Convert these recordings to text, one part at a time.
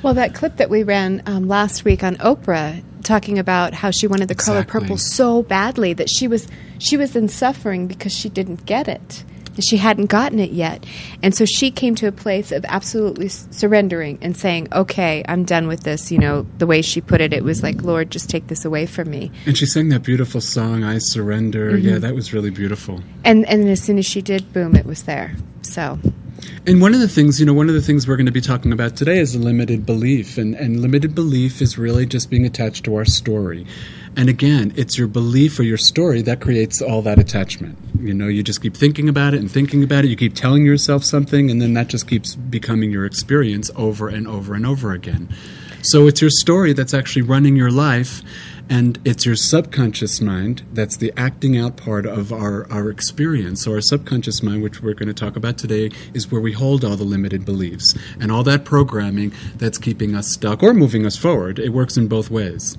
Well, that clip that we ran last week on Oprah, talking about how she wanted the color purple so badly that she was in suffering because she didn't get it. She hadn't gotten it yet. And so she came to a place of absolutely surrendering and saying, okay, I'm done with this. You know, the way she put it, it was like, Lord, just take this away from me. And she sang that beautiful song, I Surrender. Mm-hmm. Yeah, that was really beautiful. And as soon as she did, boom, it was there. So... And one of the things we're going to be talking about today is limited belief. And limited belief is really just being attached to our story. And again, it's your belief or your story that creates all that attachment. You know, you just keep thinking about it and thinking about it. You keep telling yourself something, and then that just keeps becoming your experience over and over and over again. So it's your story that's actually running your life, and it's your subconscious mind that's the acting out part of our experience. So our subconscious mind, which we're going to talk about today, is where we hold all the limited beliefs. And all that programming that's keeping us stuck or moving us forward, it works in both ways,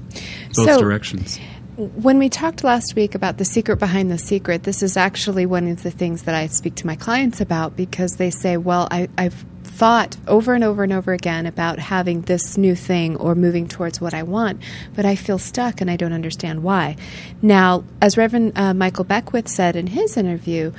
both directions. When we talked last week about the secret behind the secret, this is actually one of the things that I speak to my clients about, because they say, well, I've thought over and over and over again about having this new thing or moving towards what I want, but I feel stuck and I don't understand why. Now, as Reverend Michael Beckwith said in his interview,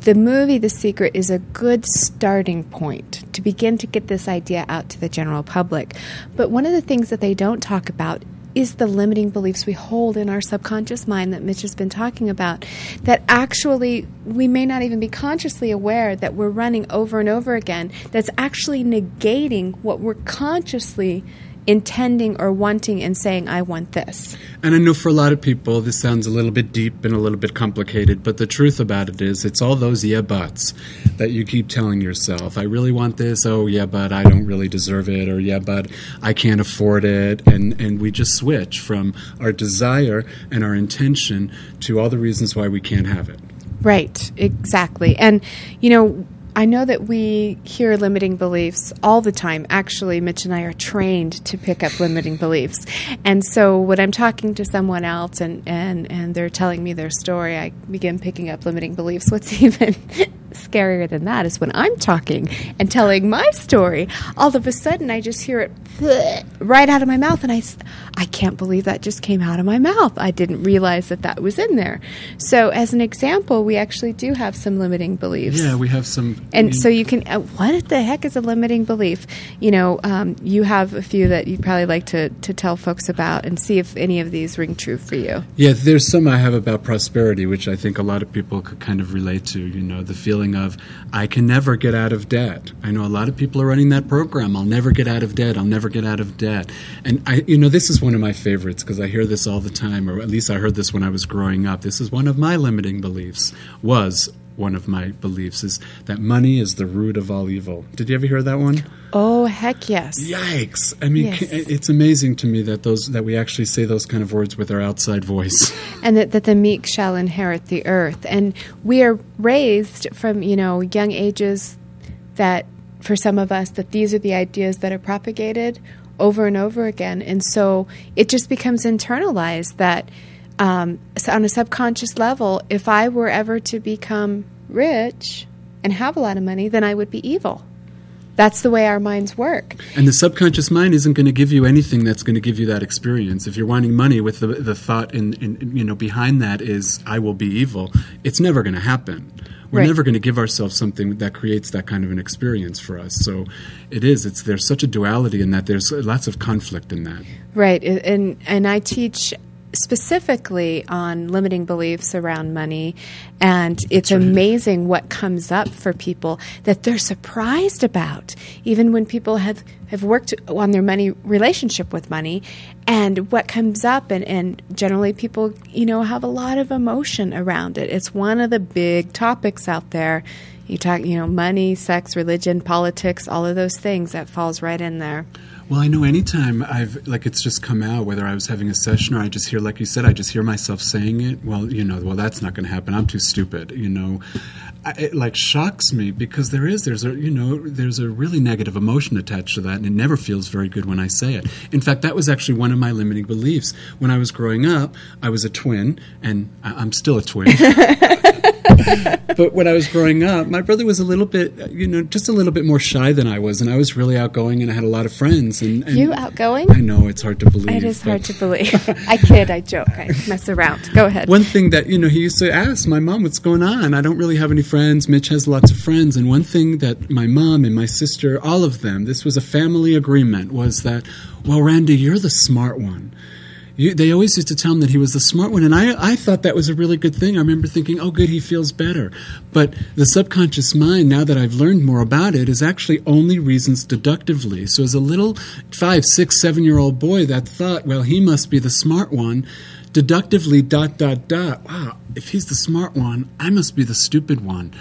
the movie The Secret is a good starting point to begin to get this idea out to the general public. But one of the things that they don't talk about is the limiting beliefs we hold in our subconscious mind that Mitch has been talking about, that actually we may not even be consciously aware that we're running over and over again, that's actually negating what we're consciously intending or wanting and saying, I want this. And I know for a lot of people this sounds a little bit deep and a little bit complicated, but the truth about it is it's all those yeah buts that you keep telling yourself. I really want this. Oh, yeah, but I don't really deserve it. Or yeah, but I can't afford it. And we just switch from our desire and our intention to all the reasons why we can't have it. Right, exactly. And, you know, I know that we hear limiting beliefs all the time. Actually, Mitch and I are trained to pick up limiting beliefs. And so when I'm talking to someone else and they're telling me their story, I begin picking up limiting beliefs. What's even scarier than that is when I'm talking and telling my story, all of a sudden I just hear it right out of my mouth, and I can't believe that just came out of my mouth. I didn't realize that was in there. So as an example, we actually do have some limiting beliefs. Yeah, we have some. And so you can, what the heck is a limiting belief? You know, you have a few that you'd probably like to tell folks about and see if any of these ring true for you. Yeah, there's some I have about prosperity, which I think a lot of people could kind of relate to, you know, the feeling of, I can never get out of debt. I know a lot of people are running that program. I'll never get out of debt. I'll never get out of debt. And this is one of my favorites because I hear this all the time, or at least I heard this when I was growing up. This is one of my limiting beliefs, one of my beliefs is that money is the root of all evil. Did you ever hear that one? Oh, heck yes. Yikes. I mean, yes. It's amazing to me that we actually say those kind of words with our outside voice. And that the meek shall inherit the earth. And we are raised from, young ages that, for some of us, that these are the ideas that are propagated over and over again. And so it just becomes internalized that so on a subconscious level, if I were ever to become rich and have a lot of money, then I would be evil. That's the way our minds work. And the subconscious mind isn't going to give you anything that's going to give you that experience. If you're wanting money with the thought behind that is, I will be evil, it's never going to happen. We're right. never going to give ourselves something that creates that kind of an experience for us. So there's such a duality in that. There's lots of conflict in that. Right. And I teach specifically on limiting beliefs around money, and it's amazing what comes up for people that they're surprised about, even when people have worked on their money relationship with money, and what comes up, and generally people have a lot of emotion around it. It's one of the big topics out there. You talk money, sex, religion, politics, all of those things, that falls right in there. Well, I know anytime it's just come out, whether I was having a session or I just hear, like you said, I just hear myself saying it. Well, that's not going to happen. I'm too stupid. It shocks me because there's a really negative emotion attached to that, and it never feels very good when I say it. In fact, that was actually one of my limiting beliefs. When I was growing up, I was a twin, and I'm still a twin. But when I was growing up, my brother was a little bit, just a little bit more shy than I was, and I was really outgoing, and I had a lot of friends. And You outgoing? I know, it's hard to believe. It is hard to believe. I kid, I joke, I mess around. Go ahead. One thing that, he used to ask my mom, what's going on? I don't really have any friends. Mitch has lots of friends. And one thing that my mom and my sister, all of them, this was a family agreement, was that, well, Randy, you're the smart one. They always used to tell him that he was the smart one, and I thought that was a really good thing. I remember thinking, oh, good, he feels better. But the subconscious mind, now that I've learned more about it, is actually only reasons deductively. So as a little 5, 6, 7-year-old boy that thought, well, he must be the smart one, deductively, ... wow, if he's the smart one, I must be the stupid one.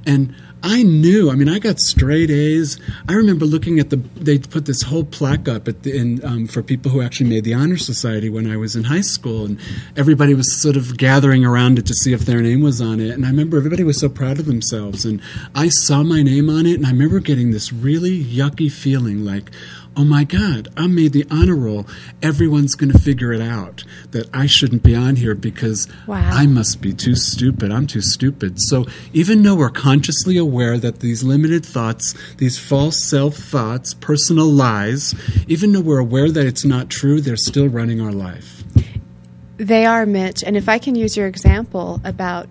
And I knew, I got straight A's. I remember looking at they put this whole plaque up for people who actually made the Honor Society when I was in high school, and everybody was sort of gathering around it to see if their name was on it. And I remember everybody was so proud of themselves, and I saw my name on it, and I remember getting this really yucky feeling like, oh my God, I made the honor roll. Everyone's going to figure it out that I shouldn't be on here because I must be too stupid. I'm too stupid. So even though we're consciously aware that these limited thoughts, these false self-thoughts, personal lies, even though we're aware that it's not true, they're still running our life. They are, Mitch. And if I can use your example about,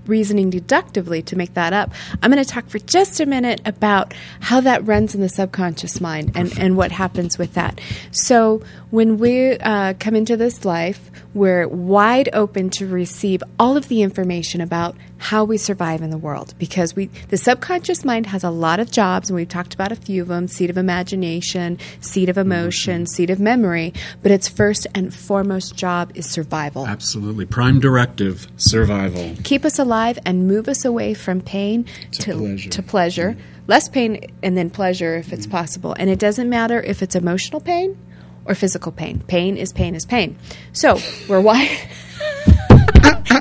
reasoning deductively to make that up, I'm going to talk for just a minute about how that runs in the subconscious mind and what happens with that. So when we come into this life, we're wide open to receive all of the information about how we survive in the world, because the subconscious mind has a lot of jobs, and we've talked about a few of them: seat of imagination, seat of emotion, seat of memory, but its first and foremost job is survival. Absolutely. Prime directive, survival. Keep us alive and move us away from pain to pleasure. Less pain and then pleasure if it's possible. And it doesn't matter if it's emotional pain or physical pain. Pain is pain is pain. So we're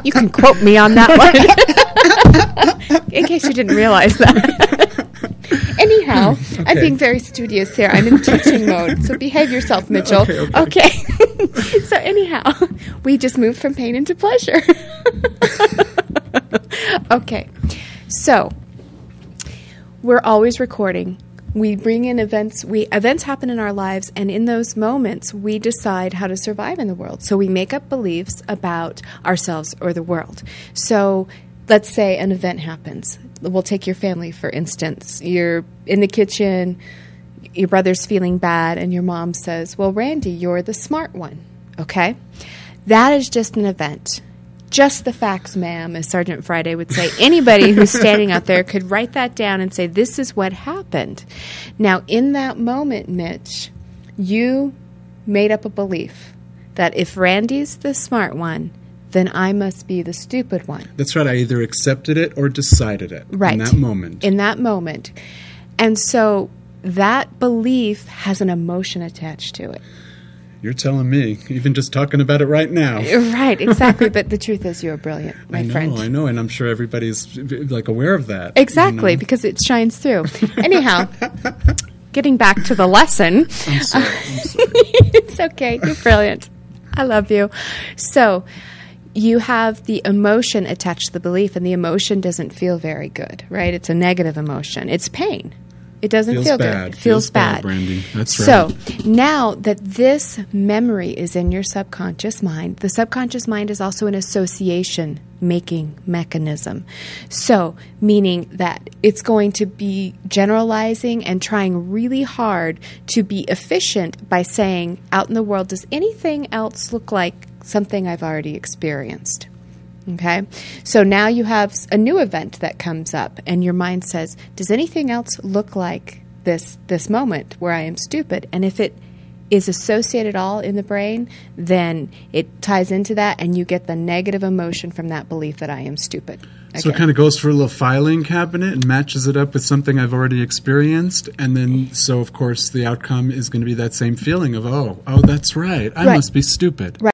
You can quote me on that one. In case you didn't realize that. Anyhow, I'm being very studious here. I'm in teaching mode, so behave yourself, Mitchell. Okay. So anyhow, we just moved from pain into pleasure. Okay. So we're always recording. We bring in events. Events happen in our lives, and in those moments, we decide how to survive in the world. So we make up beliefs about ourselves or the world. So let's say an event happens. We'll take your family, for instance. You're in the kitchen, your brother's feeling bad, and your mom says, well, Randy, you're the smart one. Okay? That is just an event. Just the facts, ma'am, as Sergeant Friday would say. Anybody who's standing out there could write that down and say, this is what happened. Now, in that moment, Mitch, you made up a belief that if Randy's the smart one, then I must be the stupid one. That's right. I either accepted it or decided it in that moment. In that moment. And so that belief has an emotion attached to it. You're telling me, even just talking about it right now. Right, exactly. But the truth is you're brilliant, my friend. I know, and I'm sure everybody's aware of that. Exactly, because it shines through. Anyhow, getting back to the lesson. I'm sorry. It's okay. You're brilliant. I love you. So you have the emotion attached to the belief, and the emotion doesn't feel very good, right? It's a negative emotion. It's pain. It doesn't feel good. It feels bad. Brandy. That's right. So now that this memory is in your subconscious mind, the subconscious mind is also an association-making mechanism. So meaning that it's going to be generalizing and trying really hard to be efficient by saying, out in the world, does anything else look like something I've already experienced? Okay, so now you have a new event that comes up, and your mind says, does anything else look like this moment where I am stupid? And if it is associated all in the brain, then it ties into that, and you get the negative emotion from that belief that I am stupid. Okay. So it kind of goes through a little filing cabinet and matches it up with something I've already experienced, and then, so of course, the outcome is going to be that same feeling of, oh, that's right, I must be stupid. Right.